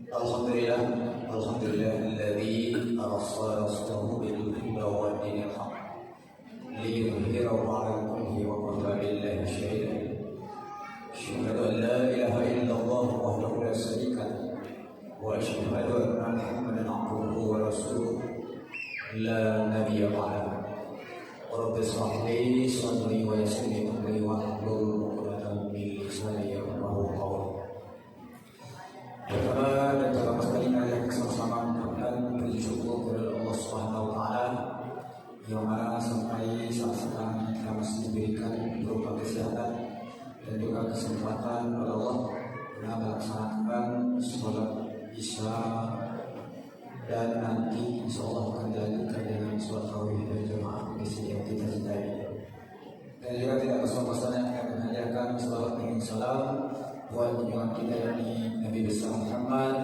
Alhamdulillah, alhamdulillahilladzi arsala rasulahu bil huda wa dinil haq liyudhhirahu 'ala al-kulli wa kafa billahi shahidan. Asyhadu an la ilaha illallah wahdahu la syarika lahu wa asyhadu anna Muhammadan 'abduhu wa rasuluhu la nabiyya ba'dahu. Rabbi shrah li sadri wa yassir li amri wahlul 'uqdatam min lisani yafqahu qawli. Pertama dan terutama sekali kalian bersama-sama mengucapkan puji syukur kepada Allah Subhanahu wa taala yang mana sampai saat sekarang kita masih diberikan berupa kesehatan dan juga kesempatan oleh Allah dalam melaksanakan sholat Isya dan nanti insyaallah akan dilanjutkan dengan sholat tarawih berjamaah di sini yang kita cintai. Dan juga tidak bersama-sama akan mengajarkan salawat dan salam buat junjungan kita yakni Nabi besar Muhammad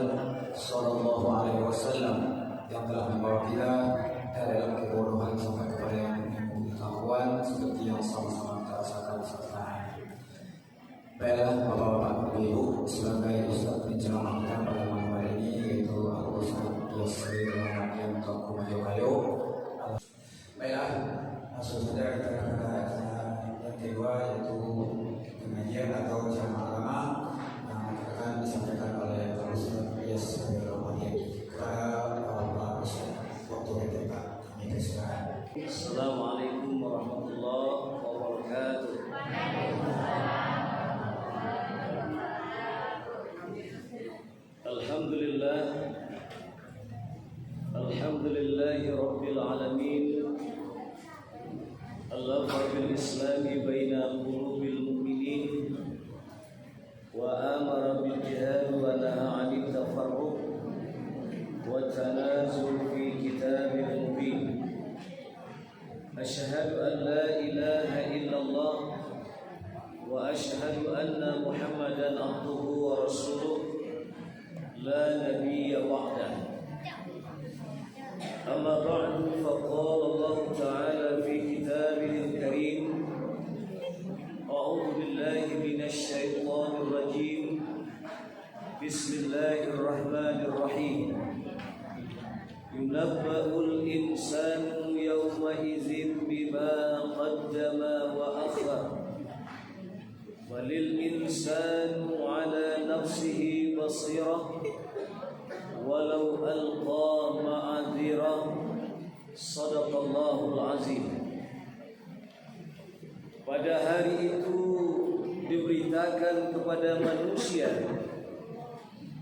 sallallahu alaihi wasallam yang telah membawa kita dalam kebodohan sampai kepada yang pengetahuan seperti yang sama-sama kita rasakan sekarang. Baiklah Bapak-bapak Ibu, sebagai ustaz penceramah kita pada malam hari ini yaitu Al-Ustaz Yasir yang Tauku Mayo. Baiklah, langsung saja kita ke yang kedua yaitu pengajian atau ceramah agama yang akan disampaikan oleh Ustaz Yasir kepada para ustaz. Waktu kita kami persilakan. Assalamualaikum warahmatullahi wabarakatuh. Alhamdulillah, alhamdulillahi rabbil alamin. Allafa bil islami baina qulubil mu'minin wa amara bil jihad wa naha 'anil tafarruq wa tanazul fi kitabil mubin. Asyhadu an la ilaha illallah wa asyhadu anna Muhammadan abduhu wa rasuluh la nabiyya ba'dah. Amma ba'du, faqala Allah ta'ala fi kitabihi al-karim, a'udzu billahi minasy syaithanir rajim. Bismillahirrahmanirrahim. Yunabba'ul insanu yawma idzin bima qaddama wa akhar. Walil insanu 'ala nafsihi basirah walau alqa ma'adzirah. Sadaqallahul azim. Pada hari itu diberitakan kepada manusia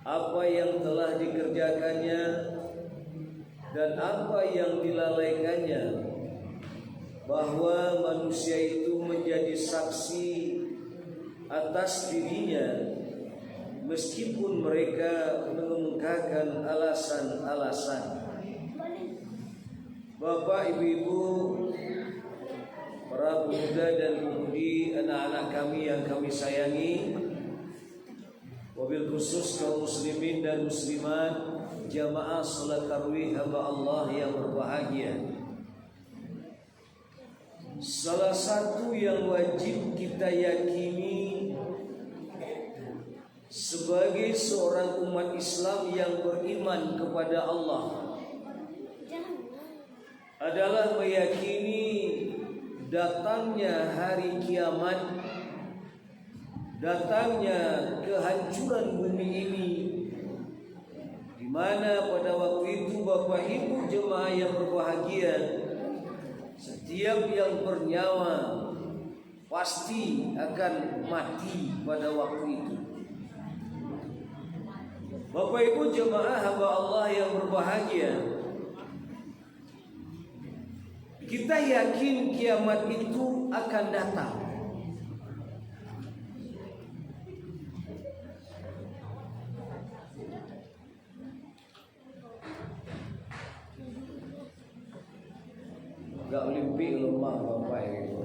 apa yang telah dikerjakannya dan apa yang dilalaikannya, bahwa manusia itu menjadi saksi atas dirinya meskipun mereka mengemukakan alasan-alasan. Bapak, ibu-ibu, para pemuda dan pemudi, anak-anak kami yang kami sayangi, wabil khusus kaum muslimin dan muslimat, jamaah salat tarawih hamba Allah yang berbahagia. Salah satu yang wajib kita yakini sebagai seorang umat Islam yang beriman kepada Allah adalah meyakini datangnya hari kiamat, datangnya kehancuran bumi ini, di mana pada waktu itu Bapak Ibu jemaah yang berbahagia, setiap yang bernyawa pasti akan mati pada waktu itu. Bapak Ibu jemaah hamba Allah yang berbahagia, kita yakin kiamat itu akan datang. Gak olimpik lemah Bapak Ibu.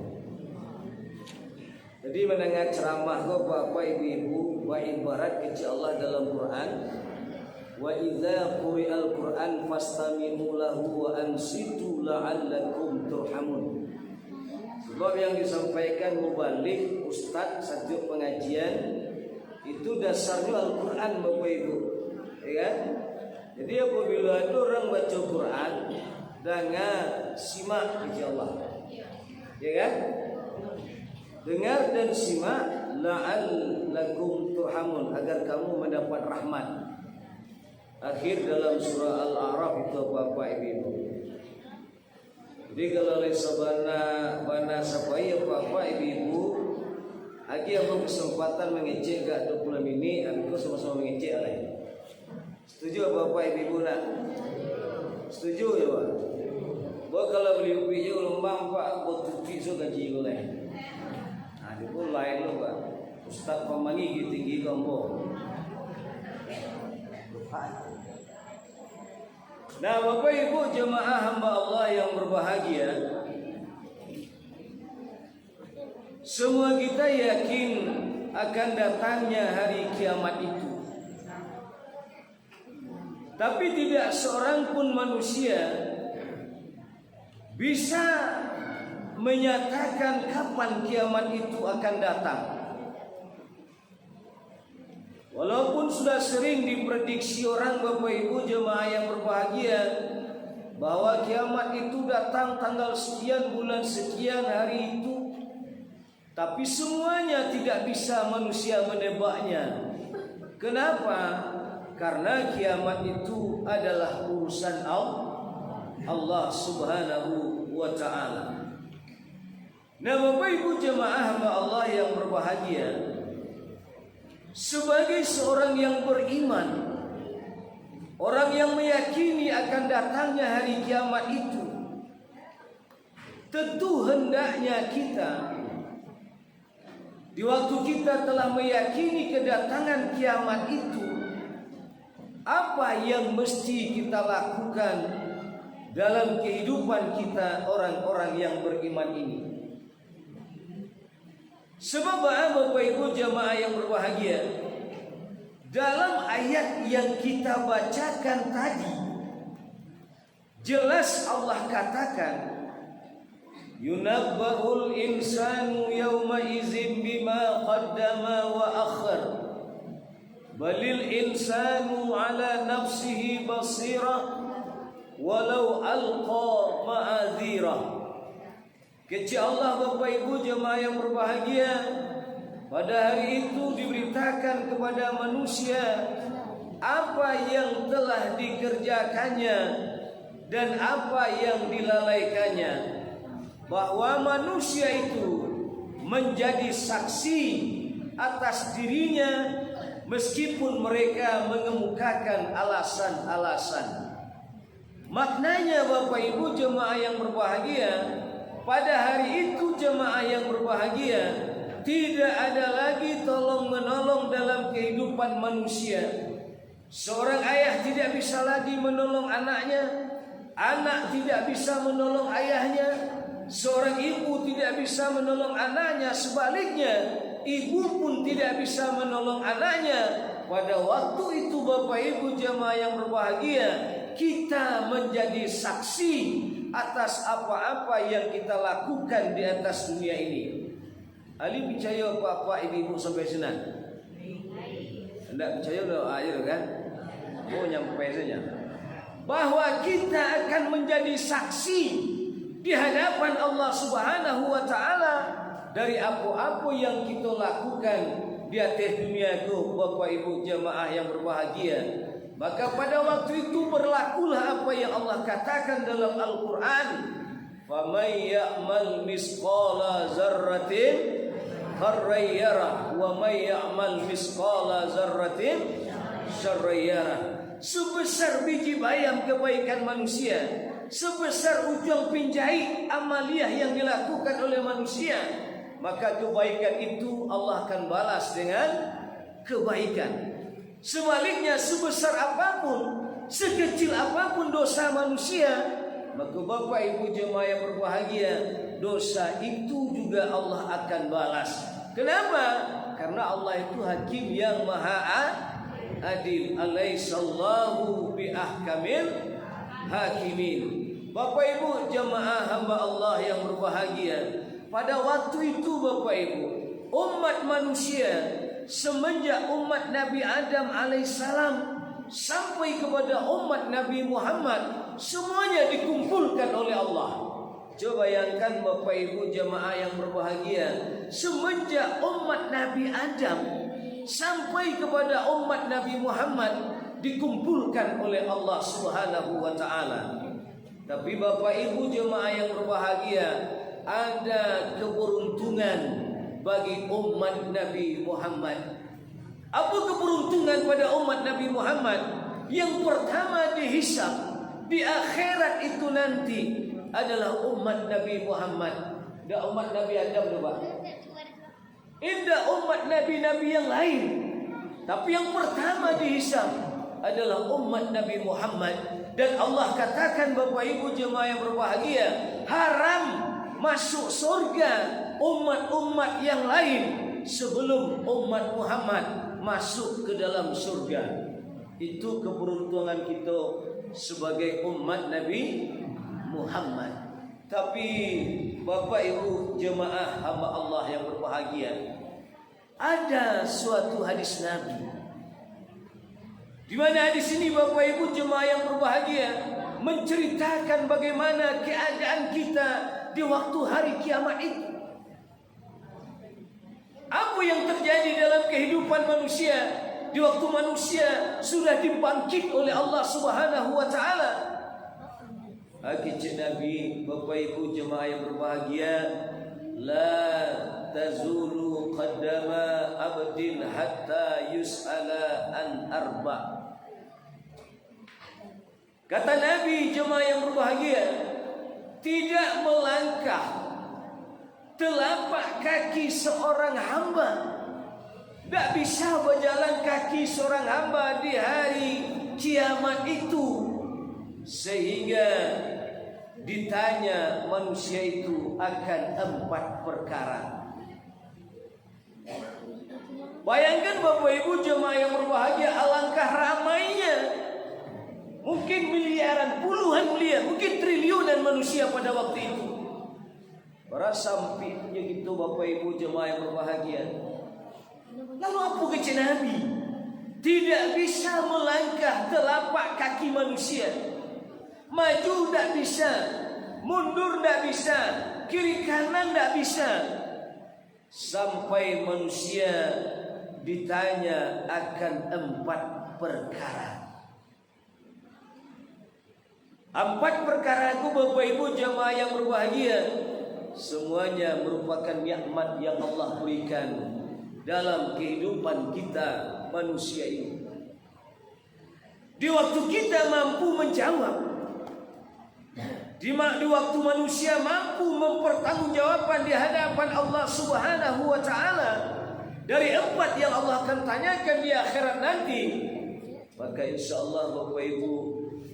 Jadi mendengar ceramah Bapak Ibu, wa ibarat kecil Allah dalam Quran, wa idza quri'al Qur'an fastami'u lahu wa ansitu la'allakum turhamun. Sebab yang disampaikan mubalik Ustadz setiap pengajian itu dasarnya Al-Quran Bapak Ibu. ya kan? Jadi apabila ada orang baca Quran, dengar, simak kepada Allah, ya kan? Dengar dan simak, la'allakum turhamun, agar kamu mendapat rahmat. Akhir dalam surah Al-A'raf itu Bapak Ibu. Jadi kalau bana sapai Bapak Ibu, lagi apa kesempatan mengecek gak 20 ini, aku sama-sama mengecek lah. Setuju Bapak Ibu nak? Setuju ya Pak? Bahwa kalau beli upinya ulang Pak, buat tuki so gaji ko lah. Nah, itu pun lain loh Pak. Ustaz pemangi tinggi kamu. Nah, Bapak Ibu jemaah hamba Allah yang berbahagia, semua kita yakin akan datangnya hari kiamat itu. Tapi tidak seorang pun manusia bisa menyatakan kapan kiamat itu akan datang. Walaupun sudah sering diprediksi orang Bapak Ibu jemaah yang berbahagia bahwa kiamat itu datang tanggal sekian bulan sekian hari itu, tapi semuanya tidak bisa manusia menebaknya. Kenapa? Karena kiamat itu adalah urusan Allah Subhanahu wa ta'ala. Nah Bapak Ibu jemaah hamba Allah yang berbahagia, sebagai seorang yang beriman, orang yang meyakini akan datangnya hari kiamat itu, tentu hendaknya kita di waktu kita telah meyakini kedatangan kiamat itu, apa yang mesti kita lakukan dalam kehidupan kita orang-orang yang beriman ini. Sebab Bapak Ibu jemaah yang berbahagia, dalam ayat yang kita bacakan tadi jelas Allah katakan, yunabbahul insanu yawma izin bima qaddama wa akhir, balil insanu ala nafsihi basirah walau alqa ma'adzirah. Kecil Allah Bapak Ibu jemaah yang berbahagia, pada hari itu diberitakan kepada manusia apa yang telah dikerjakannya dan apa yang dilalaikannya, bahwa manusia itu menjadi saksi atas dirinya meskipun mereka mengemukakan alasan-alasan. Maknanya Bapak Ibu jemaah yang berbahagia, pada hari itu jemaah yang berbahagia, tidak ada lagi tolong menolong dalam kehidupan manusia. Seorang ayah tidak bisa lagi menolong anaknya, anak tidak bisa menolong ayahnya, seorang ibu tidak bisa menolong anaknya, sebaliknya ibu pun tidak bisa menolong anaknya. Pada waktu itu Bapak Ibu jemaah yang berbahagia, kita menjadi saksi atas apa-apa yang kita lakukan di atas dunia ini. Ali percaya apa-apa ibu sampai sana? Tidak percaya doa aja kan? Oh nyampe saja. Bahwa kita akan menjadi saksi di hadapan Allah Subhanahu wa ta'ala dari apa-apa yang kita lakukan di atas dunia itu Bapak Ibu jemaah yang berbahagia. Maka pada waktu itu berlakulah apa yang Allah katakan dalam Al-Quran, فَمَنْ يَعْمَلْ مِثْقَالَ ذَرَّةٍ خَيْرًا يَرَهُ وَمَنْ يَعْمَلْ مِثْقَالَ ذَرَّةٍ شَرًّا يَرَهُ. Sebesar biji bayam kebaikan manusia, sebesar ujung pinjai amaliyah yang dilakukan oleh manusia, maka kebaikan itu Allah akan balas dengan kebaikan. Sebaliknya sebesar apapun, sekecil apapun dosa manusia, maka Bapak Ibu jemaah yang berbahagia, dosa itu juga Allah akan balas. Kenapa? Karena Allah itu hakim yang maha adil. Alaihissallahu biahkamil hakimin. Bapak Ibu jemaah hamba Allah yang berbahagia, pada waktu itu Bapak Ibu, umat manusia semenjak umat Nabi Adam alaihissalam sampai kepada umat Nabi Muhammad, semuanya dikumpulkan oleh Allah. Coba bayangkan Bapak Ibu jemaah yang berbahagia, semenjak umat Nabi Adam sampai kepada umat Nabi Muhammad dikumpulkan oleh Allah Subhanahu wa taala. Tapi Bapak Ibu jemaah yang berbahagia, ada keberuntungan bagi umat Nabi Muhammad. Apa keberuntungan pada umat Nabi Muhammad? Yang pertama dihisab di akhirat itu nanti adalah umat Nabi Muhammad. Tidak umat Nabi Adam coba. Tidak umat Nabi-Nabi yang lain. Tapi yang pertama dihisab adalah umat Nabi Muhammad. Dan Allah katakan Bapak Ibu jemaah yang berbahagia, haram masuk surga umat-umat yang lain sebelum umat Muhammad masuk ke dalam surga. Itu keberuntungan kita sebagai umat Nabi Muhammad. Tapi Bapak Ibu jemaah hamba Allah yang berbahagia, ada suatu hadis Nabi, di mana hadis ini Bapak Ibu jemaah yang berbahagia menceritakan bagaimana keadaan kita di waktu hari kiamat itu. Apa yang terjadi dalam kehidupan manusia di waktu manusia sudah dibangkit oleh Allah Subhanahu wa taala. Kata Nabi, Bapak Ibu jemaah yang berbahagia, la tazulu qadama abdin hatta yus'ala an arba'. Kata Nabi jemaah yang berbahagia, tidak melangkah telapak kaki seorang hamba, tidak bisa berjalan kaki seorang hamba di hari kiamat itu sehingga ditanya manusia itu akan 4 perkara. Bayangkan Bapak Ibu jemaah yang berbahagia, alangkah ramainya, mungkin miliaran, puluhan miliar, mungkin triliunan manusia pada waktu itu. Para sampingnya gitu Bapak Ibu jemaah yang berbahagia. Lalu apa kata Nabi? Tidak bisa melangkah telapak kaki manusia. Maju tidak bisa, mundur tidak bisa, kiri kanan tidak bisa, sampai manusia ditanya akan 4 perkara. 4 perkara itu Bapak Ibu jemaah yang berbahagia, semuanya merupakan nikmat yang Allah berikan dalam kehidupan kita manusia ini. Di waktu kita mampu menjawab, di waktu manusia mampu mempertanggungjawabkan di hadapan Allah Subhanahu wa taala dari 4 yang Allah akan tanyakan di akhirat nanti, maka insyaallah Bapak Ibu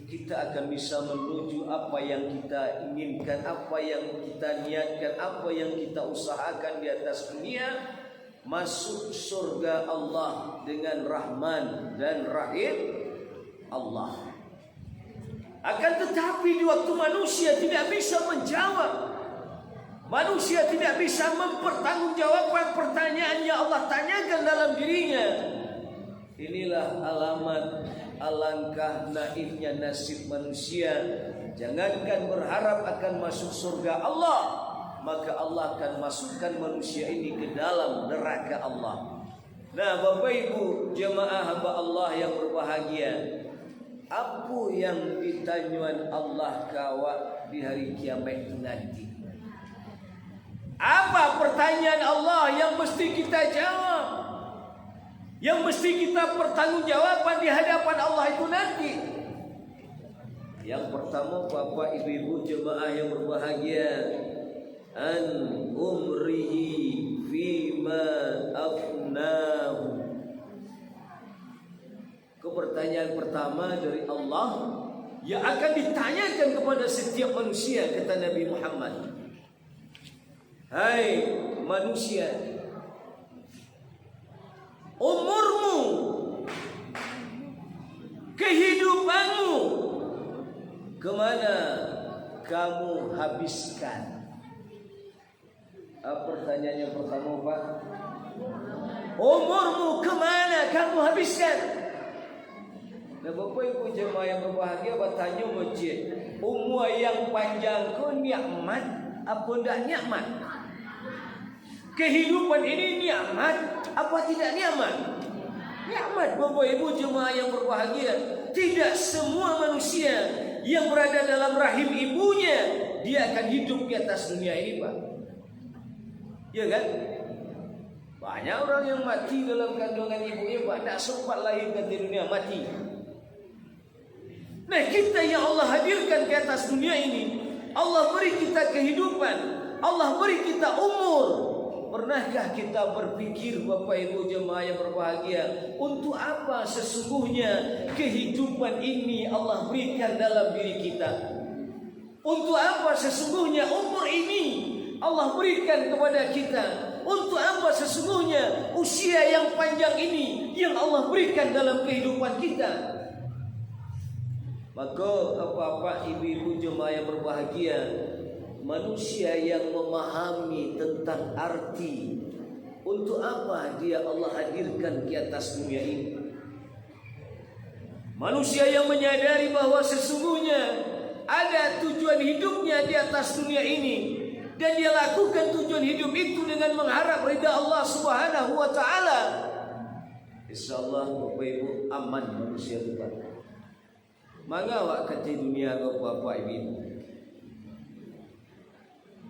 kita akan bisa menuju apa yang kita inginkan, apa yang kita niatkan, apa yang kita usahakan di atas dunia, masuk surga Allah dengan Rahman dan Rahim Allah. Akan tetapi di waktu manusia tidak bisa menjawab, manusia tidak bisa mempertanggungjawabkan pertanyaan yang Allah tanyakan dalam dirinya, inilah alamat alangkah naifnya nasib manusia. Jangankan berharap akan masuk surga Allah, maka Allah akan masukkan manusia ini ke dalam neraka Allah. Nah Bapak Ibu jemaah hamba Allah yang berbahagia, apa yang ditanyaan Allah kawak di hari kiamat nanti? Apa pertanyaan Allah yang mesti kita jawab, yang mesti kita pertanggungjawaban di hadapan Allah itu nanti? Yang pertama Bapak Ibu jemaah yang berbahagia, an umrihi fima afnahu. Pertanyaan pertama dari Allah yang akan ditanyakan kepada setiap manusia, kata Nabi Muhammad, hai manusia, umurmu, kehidupanmu, kemana kamu habiskan? Pertanyaan yang pertama Pak, umurmu kemana kamu habiskan? Nah Bapak Ibu jemaah yang berbahagia, bertanya masjid, umur yang panjang ku nikmat apa tidak nikmat? Kehidupan ini nikmat apa tidak nikmat? Nikmat Bapak Ibu jemaah yang berbahagia. Tidak semua manusia yang berada dalam rahim ibunya dia akan hidup di atas dunia ini, Pak. Ya kan? Banyak orang yang mati dalam kandungan ibunya, Pak, tak sempat lahir di dunia, mati. Nah, kita yang Allah hadirkan ke atas dunia ini, Allah beri kita kehidupan, Allah beri kita umur. Pernahkah kita berpikir Bapak Ibu jemaah yang berbahagia, untuk apa sesungguhnya kehidupan ini Allah berikan dalam diri kita? Untuk apa sesungguhnya umur ini Allah berikan kepada kita? Untuk apa sesungguhnya usia yang panjang ini yang Allah berikan dalam kehidupan kita? Maka bapak ibu jemaah yang berbahagia, manusia yang memahami tentang arti untuk apa dia Allah hadirkan di atas dunia ini, manusia yang menyadari bahwa sesungguhnya ada tujuan hidupnya di atas dunia ini, dan dia lakukan tujuan hidup itu dengan mengharap ridha Allah Subhanahu wa taala, insyaallah Bapak Ibu aman manusia itu. Mangga awak kata dunia Bapak Ibu?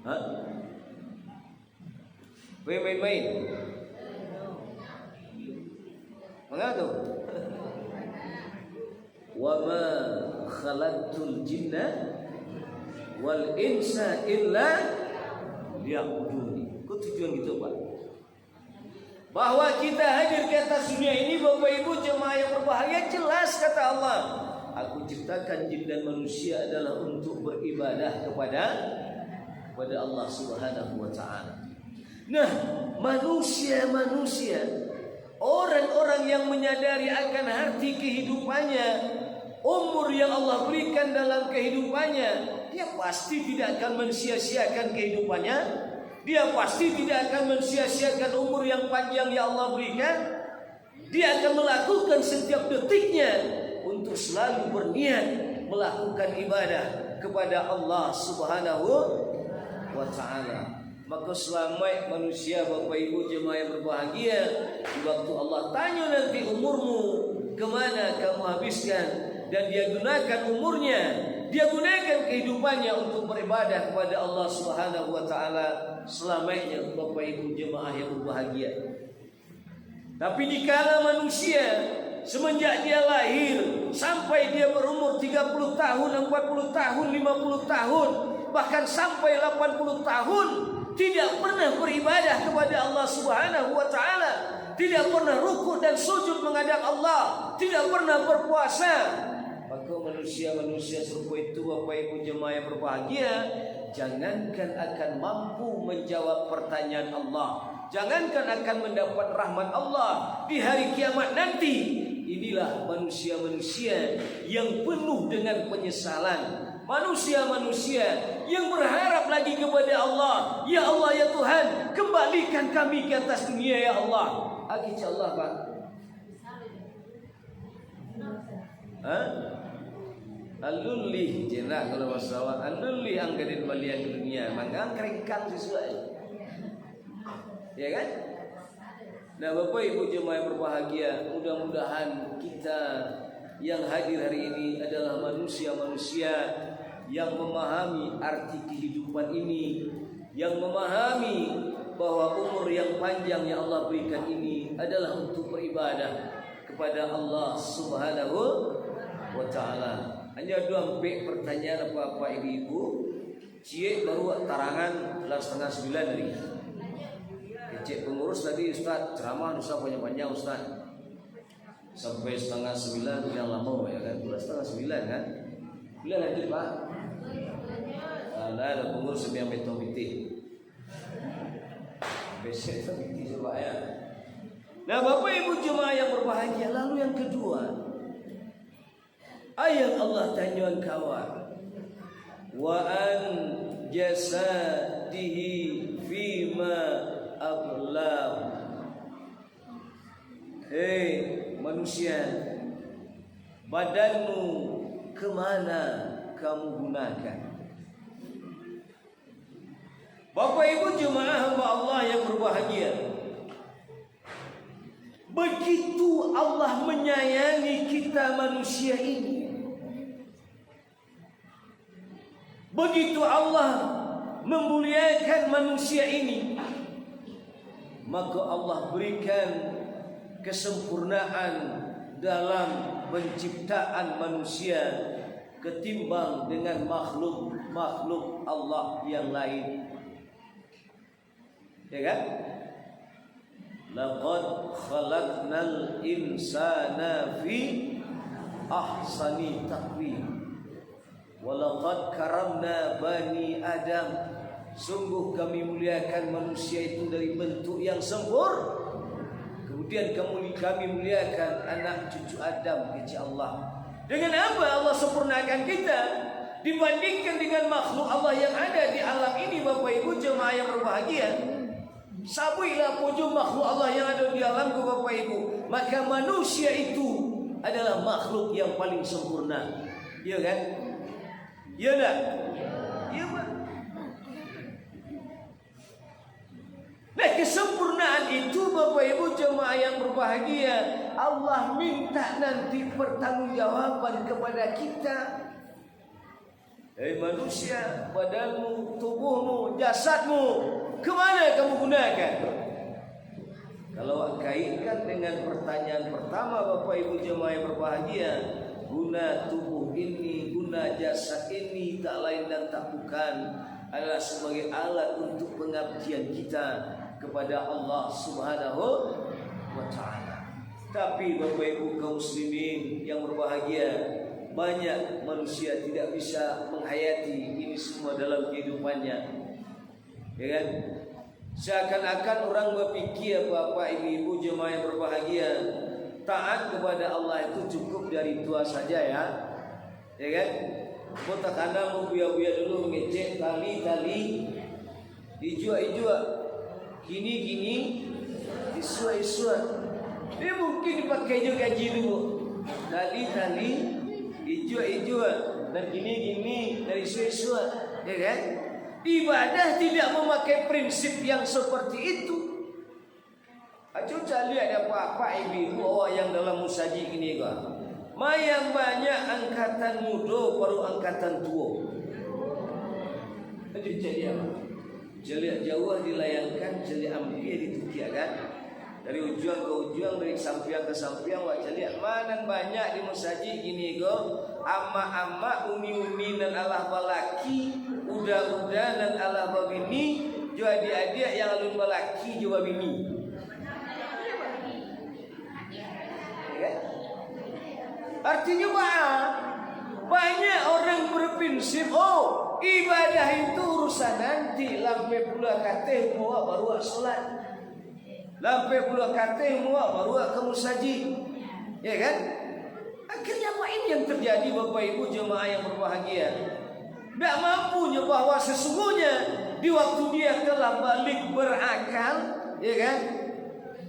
Hah? Main-main. Mangga tu? Wa ma khalaqtul jinna wal insa illa liya'budun. Itu tujuan gitu, Pak. Bahwa kita hadir ke atas dunia ini Bapak Ibu jemaah yang berbahagia, jelas kata Allah, aku ciptakan jin dan manusia adalah untuk beribadah kepada Allah Subhanahu wa taala. Nah, manusia orang-orang yang menyadari akan arti kehidupannya, umur yang Allah berikan dalam kehidupannya, dia pasti tidak akan mensia-siakan kehidupannya. Dia pasti tidak akan mensia-siakan umur yang panjang yang Allah berikan. Dia akan melakukan setiap detiknya untuk selalu berniat melakukan ibadah kepada Allah Subhanahu wa taala. Maka selamat manusia Bapak Ibu jemaah yang berbahagia, di waktu Allah tanya nanti umurmu kemana kamu habiskan, dan dia gunakan umurnya, dia gunakan kehidupannya untuk beribadah kepada Allah Subhanahu wa taala, selamanya Bapak Ibu jemaah yang berbahagia. Tapi dikala manusia semenjak dia lahir sampai dia berumur 30 tahun, 40 tahun, 50 tahun, bahkan sampai 80 tahun tidak pernah beribadah kepada Allah Subhanahu wa taala, tidak pernah rukuk dan sujud menghadap Allah, tidak pernah berpuasa, maka manusia serupa itu Bapak Ibu jemaah yang berbahagia, jangankan akan mampu menjawab pertanyaan Allah, jangankan akan mendapat rahmat Allah di hari kiamat nanti. Inilah manusia-manusia yang penuh dengan penyesalan, manusia-manusia yang berharap lagi kepada Allah. Ya Allah ya Tuhan, kembalikan kami ke atas dunia ya Allah. Insya Allah Pak. Alulih jenak kalau masalah alulih angkatin balian ke dunia, maka keringkan sesuai. Ya kan? Nah Bapak Ibu jemaah yang berbahagia, mudah-mudahan kita yang hadir hari ini adalah manusia-manusia yang memahami arti kehidupan ini, yang memahami bahwa umur yang panjang yang Allah berikan ini adalah untuk beribadah kepada Allah Subhanahu wa taala. Hanya dua pertanyaan apa-apa ibu-ibu. Cie baru tarangan 8:30 hari. Cik pengurus tadi Ustaz ceramah Ustaz panjang-panjang Ustaz sampai 8:30 yang lama ya kan, 8:30 kan. Bila lanjut Pak? Ada pengurus yang betul piti. Besok piti coba ya. Nah Bapak Ibu jemaah yang berbahagia, lalu yang kedua, ayat Allah tanyakan kawan, wa an jasadihi fima ablam. Hei manusia, badanmu kemana kamu gunakan? Bapak Ibu jemaah hamba Allah yang berbahagia, begitu Allah menyayangi kita manusia ini, begitu Allah memuliakan manusia ini, maka Allah berikan kesempurnaan dalam penciptaan manusia ketimbang dengan makhluk Allah yang lain. Ya kan? Laqad khalaqnal insana fi ahsani taqwim. Walaqad karamna bani Adam. Sungguh kami muliakan manusia itu dari bentuk yang sempurna. Kemudian kami muliakan anak cucu Adam, kata Allah. Dengan apa Allah sempurnakan kita dibandingkan dengan makhluk Allah yang ada di alam ini? Bapak Ibu jemaah yang berbahagia, sabuilah pujuk makhluk Allah yang ada di alamku Bapak Ibu. Maka manusia itu adalah makhluk yang paling sempurna. Iya kan? Iya enggak? Iya Pak. Nah, kesempurnaan itu Bapak Ibu jemaah yang berbahagia, Allah minta nanti pertanggungjawaban kepada kita. Hei manusia, badanmu, tubuhmu, jasadmu, kemana kamu gunakan? Kalau kaitkan dengan pertanyaan pertama Bapak Ibu jemaah yang berbahagia, guna tubuh ini, guna jasad ini tak lain dan tak bukan adalah sebagai alat untuk pengabdian kita kepada Allah Subhanahu wa ta'ala. Tapi Bapak Ibu kaum muslimin yang berbahagia, banyak manusia tidak bisa menghayati ini semua dalam kehidupannya. Ya kan? Seakan-akan orang berpikir Bapak Ibu jemaah yang berbahagia, taat kepada Allah itu cukup dari tua saja ya. Ya kan? Kota kana mau buya-buya dulu ngecek tali-tali, dijual-jual, gini-gini, disuai-suai. Ini mungkin dipakai juga gaji dulu. Tali-tali, dijual-jual, dan gini-gini, dari suai-suai. Ya kan? Ibadah tidak memakai prinsip yang seperti itu. Coba lihat apa ibu orang yang dalam musaji ini kok. Mayang banyak angkatan muda baru angkatan tua. Jadi apa? Jeliak jauh dilayangkan, jeliak ambil ditukiakan. Dari ujung ke ujung, dari sampiang ke sampiang, wak jeliak mana banyak di musaji ini kok. Ama-ama, umi-umi dan Allah balaki, udah-udah dan Allah babini, jua adik-adik yang alun balaki jua bini. Artinya banyak orang berprinsip, oh ibadah itu urusan nanti, lampai pula kateh muak baru sholat, lampai pula kateh muak baru ke musaji, ya kan? Akhirnya apa ini yang terjadi Bapak Ibu jemaah yang berbahagia? Tidak mampunya bahwa sesungguhnya di waktu dia telah balik berakal, ya kan?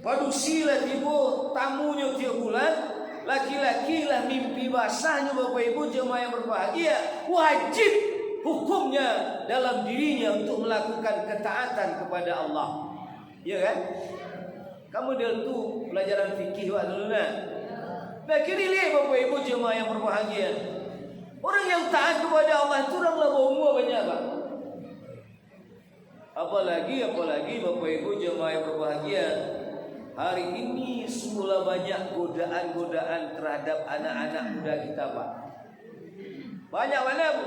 Padu silat ibu tamunya tiap bulan. Laki-laki lah mimpi basahnya Bapak Ibu jemaah yang berbahagia, wajib hukumnya dalam dirinya untuk melakukan ketaatan kepada Allah. Ya kan? Kamu dulu pelajaran fikih wak dulu nah. Nah kini lihat Bapak Ibu jemaah yang berbahagia, orang yang taat kepada Allah itu orang lah umur banyak Pak. Apalagi Bapak Ibu jemaah yang berbahagia, hari ini semula banyak godaan-godaan terhadap anak-anak muda kita Pak. Banyak mana Bu?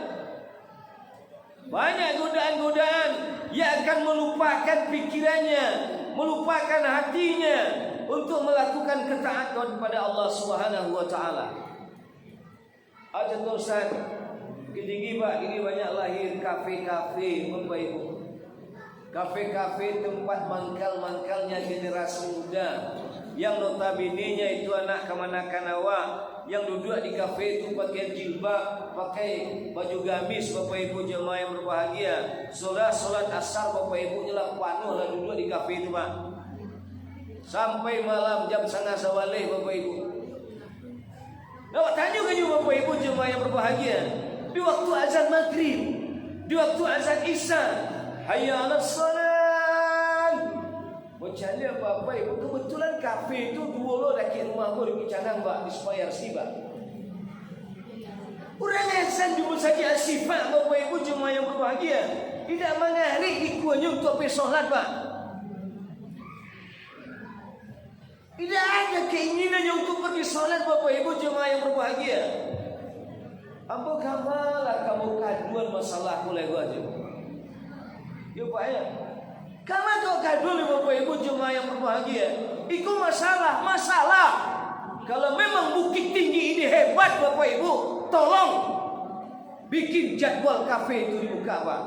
Banyak godaan-godaan yang akan melupakan pikirannya, melupakan hatinya untuk melakukan ketaatan kepada Allah Subhanahu wa taala. Ada tulisan tinggi Pak, ini banyak lahir kafe-kafe Bapak Ibu. Kafe-kafe tempat mangkal-mangkalnya generasi muda yang notabene-nya itu anak kemana-kanawa yang duduk di kafe itu pakai jilbab, pakai baju gamis Bapak Ibu jemaah yang berbahagia. Salat asar Bapak Ibu nyelak panuh lah duduk di kafe itu Pak. Sampai malam jam 11 Bapak Ibu. Awak tanya kan Bapak Ibu jemaah yang berbahagia, di waktu azan maghrib, di waktu azan isya, hayya 'alas salat. Macam mana Bapak Ibu? Kebetulan kafe itu dua dah ke rumah aku di Canang Pak, di Supayar Siba. Orang azan cuma saja sifat Bapak Ibu jemaah yang berbahagia. Tidak menarik ikuannya untuk pergi solat Pak. Tidak ada keinginannya untuk pergi solat Bapak Ibu jemaah yang berbahagia. Apa kamalah kamu kaduan masalah aku lagi aja. Ya Pak ya. Kamu kau kaduan Bapak Ibu jemaah yang berbahagia. Itu masalah. Kalau memang Bukit Tinggi ini hebat Bapak Ibu, tolong bikin jadwal kafe itu dibuka Pak.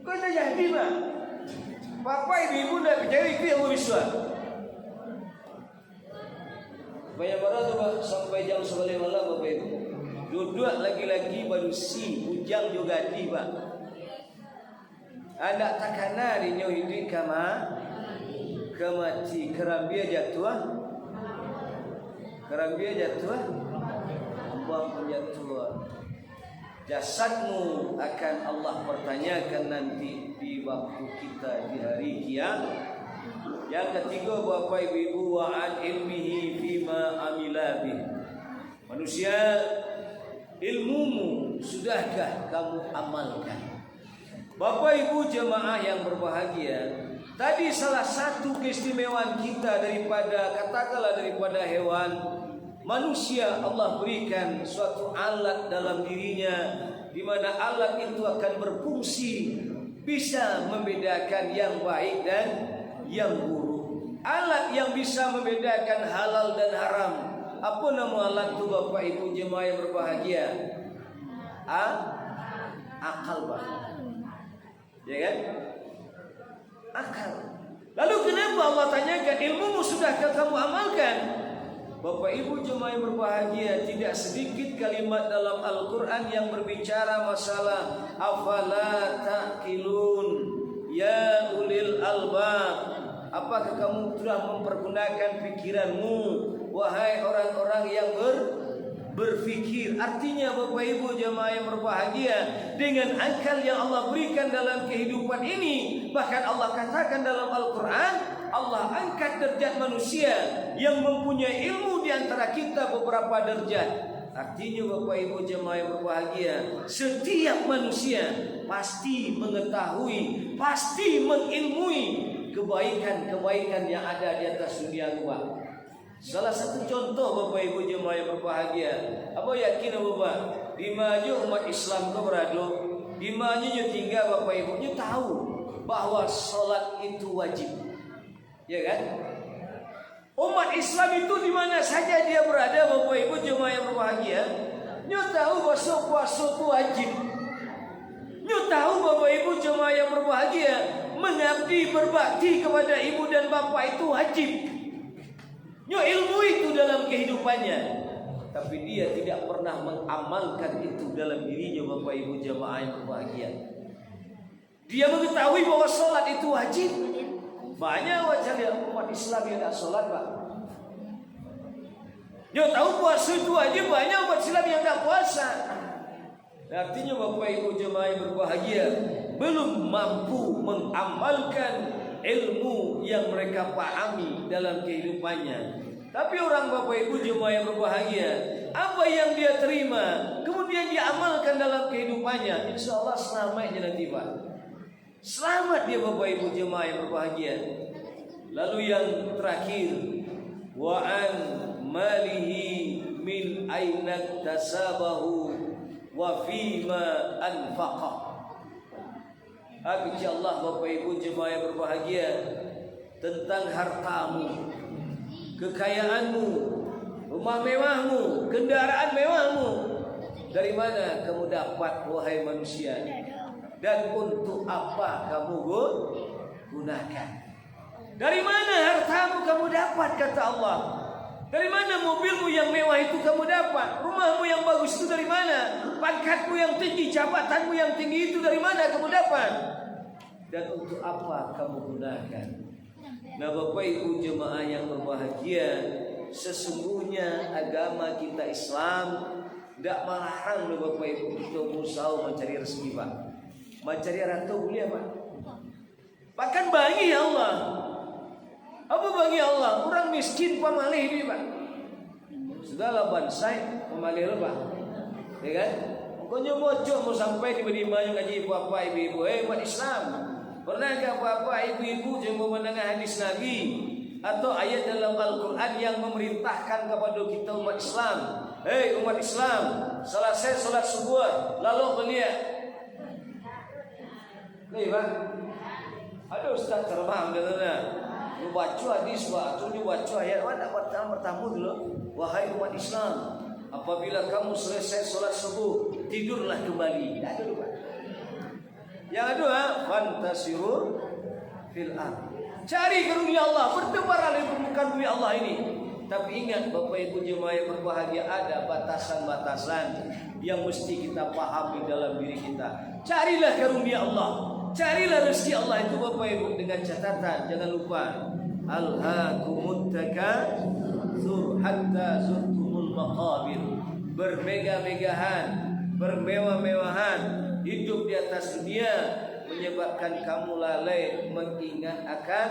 Kau tak jadi Pak. Bapak Ibu dah percaya itu yang beriswa. Banyak orang tu Pak, sampai jam 9 malam Bapak Ibu. Duduk lagi-lagi baru si ujang juga di Pak. Anak takana di nyuhidi kemati kerambia jatuh. Abang jatuh. Jasadmu akan Allah pertanyakan nanti di waktu kita di hari kiamat. Yang ketiga Bapak Ibu, wa'an ilmihi fima amila bih. Manusia, ilmumu sudahkah kamu amalkan? Bapak Ibu jemaah yang berbahagia, tadi salah satu keistimewaan kita daripada hewan, manusia Allah berikan suatu alat dalam dirinya, di mana alat itu akan berfungsi bisa membedakan yang baik dan yang buruk. Alat yang bisa membedakan halal dan haram. Apa nama alat itu Bapak Ibu jemaah yang berbahagia? Akal Pak. Ya kan? Akal. Lalu kenapa Allah tanyakan ilmumu sudahkah kamu amalkan? Bapak Ibu jemaah yang berbahagia, tidak sedikit kalimat dalam Al-Quran yang berbicara masalah afala ta'qilun ya ulil albab. Apakah kamu telah mempergunakan pikiranmu, wahai orang-orang yang berfikir? Artinya Bapak Ibu jemaah yang berbahagia, dengan akal yang Allah berikan dalam kehidupan ini, bahkan Allah katakan dalam Al-Quran, Allah angkat derajat manusia yang mempunyai ilmu di antara kita beberapa derajat. Artinya Bapak Ibu jemaah yang berbahagia, setiap manusia pasti mengetahui, pasti mengilmui kebaikan-kebaikan yang ada di atas dunia luar. Salah satu contoh Bapak Ibu jemaah yang berbahagia, apa yakin Bapak? Di mana umat Islam itu berada, di mana tinggal Bapak Ibu, tahu bahwa solat itu wajib. Ya kan? Umat Islam itu di mana saja dia berada Bapak Ibu jemaah yang berbahagia, tahu bahwa puasa itu wajib. Tahu Bapak Ibu jemaah yang berbahagia, mengabdi berbakti kepada ibu dan bapak itu wajib. Ilmu itu dalam kehidupannya, tapi dia tidak pernah mengamalkan itu dalam dirinya Bapak Ibu jemaah yang berbahagia. Dia mengetahui bahwa sholat itu wajib. Banyak wajah umat Islam yang tak sholat Pak. Dia tahu puasa itu wajib, banyak umat Islam yang tak puasa. Artinya Bapak Ibu jemaah yang berbahagia belum mampu mengamalkan ilmu yang mereka pahami dalam kehidupannya. Tapi orang Bapak Ibu jemaah yang berbahagia, apa yang dia terima kemudian dia amalkan dalam kehidupannya, insya Allah selamatnya nanti Pak. Selamat dia Bapak Ibu jemaah yang berbahagia. Lalu yang terakhir, wa an malihi min aina tasabahu wa fima anfaqa. Allah Bapak Ibu jemaah yang berbahagia, tentang hartamu, kekayaanmu, rumah mewahmu, kendaraan mewahmu, dari mana kamu dapat wahai manusia, dan untuk apa kamu gunakan? Dari mana hartamu kamu dapat, kata Allah? Dari mana mobilmu yang mewah itu kamu dapat? Rumahmu yang bagus itu dari mana? Pangkatmu yang tinggi, jabatanmu yang tinggi itu dari mana kamu dapat? Dan untuk apa kamu gunakan? Nah Bapak Ibu jemaah yang berbahagia, sesungguhnya agama kita Islam tidak melarang loh Bapak Ibu kita berusaha mencari rezeki Pak. Mencari rantau boleh Pak. Bahkan bagi Allah. Apa bagi Allah? Orang miskin pamalih ini Pak. Segala bansai pamalih Pak. Ya kan? Pokoknya bocor mau sampai tiba-tiba yang ngaji bapak ibu-ibu. Umat Islam. Pernahkah bapak ibu-ibu yang mendengar hadis Nabi atau ayat dalam Al-Quran yang memerintahkan kepada kita umat Islam? Hei umat Islam, selesai solat subuh lalu beliau. Nih Pak. Aduh Ustaz terbang katanya. Lu baca hadis Pak, tu baca ayat mana pertama dulu. Wahai umat Islam, apabila kamu selesai solat subuh, tidurlah kembali. Ada dulu Pak. Yang kedua, fantasiru fil ard. Cari karunia Allah, bertebaran di permukaan bumi Allah ini. Tapi ingat Bapak Ibu jemaah yang berbahagia, ada batasan-batasan yang mesti kita pahami dalam diri kita. Carilah karunia Allah, carilah rezeki Allah itu Bapak Ibu dengan catatan jangan lupa alhaakumut takatsur hatta zurtumul maqabir. Bermegah-megahan, bermewah-mewahan, hidup di atas dunia menyebabkan kamu lalai mengingat akan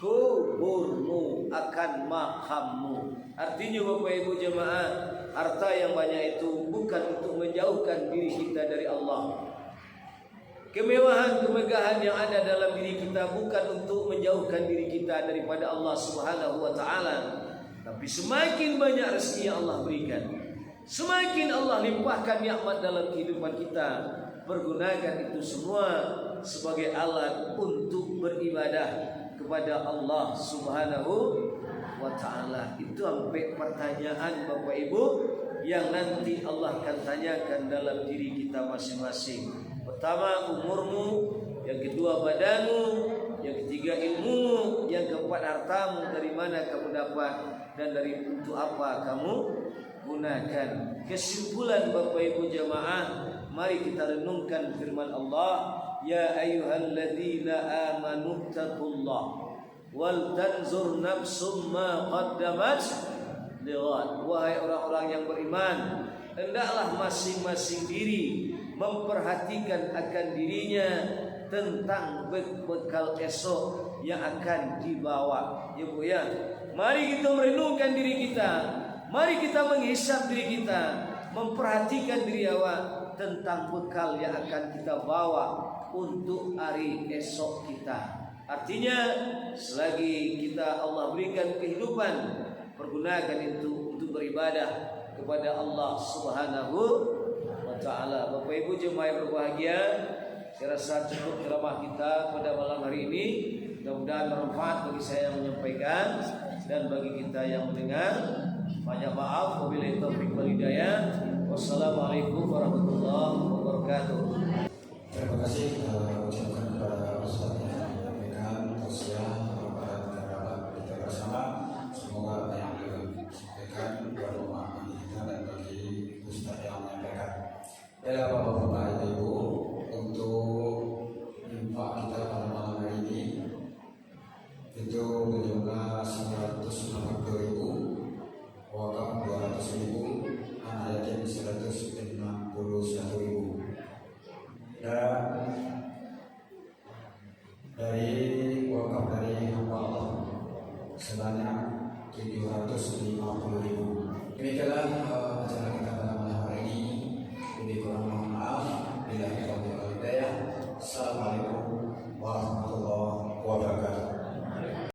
kuburmu, akan makammu. Artinya Bapak Ibu jemaah, harta yang banyak itu bukan untuk menjauhkan diri kita dari Allah. Kemewahan, kemegahan yang ada dalam diri kita bukan untuk menjauhkan diri kita daripada Allah Subhanahu wa taala. Tapi semakin banyak rezeki yang Allah berikan, semakin Allah limpahkan nikmat dalam kehidupan kita, pergunakan itu semua sebagai alat untuk beribadah kepada Allah Subhanahu wa taala. Itu sampai pertanyaan Bapak Ibu yang nanti Allah akan tanyakan dalam diri kita masing-masing. Pertama umurmu, yang kedua badanmu, yang ketiga ilmumu, yang keempat hartamu, dari mana kamu dapat dan dari untuk apa kamu gunakan. Kesimpulan Bapak Ibu jemaah, mari kita renungkan firman Allah, ya ayyuhalladzina amanu taqullah wal tanzur nafsum ma qaddamat lighad. Wahai orang-orang yang beriman, hendaklah masing-masing diri memperhatikan akan dirinya tentang bekal esok yang akan dibawa. Ya Bu ya, mari kita merenungkan diri kita, mari kita menghisap diri kita, memperhatikan diri awak tentang bekal yang akan kita bawa untuk hari esok kita. Artinya selagi kita Allah berikan kehidupan, pergunakan itu untuk beribadah kepada Allah Subhanahu wa taala. Bapak Ibu jemaah yang berbahagia, saya rasa cukup ceramah kita pada malam hari ini. Mudah-mudahan bermanfaat bagi saya yang menyampaikan dan bagi kita yang mendengar. Banyak maaf, wabillahi taufiq wal hidayah. Wassalamualaikum warahmatullahi wabarakatuh. Terima kasih ucapkan kepada Ustaz yang menyampaikan tausiah kepada kerabat kita bersama. Semoga apa yang disampaikan bermanfaat bagi kita dan bagi Ustaz yang menyampaikan. Ya Bapak Ibu, untuk infak kita pada malam hari ini itu berjumlah 980.000, wakaf 200.000, anak yatim 161.000. Dan dari wakaf dari hamba Allah sebanyak 750.000. Demikianlah acara kita pada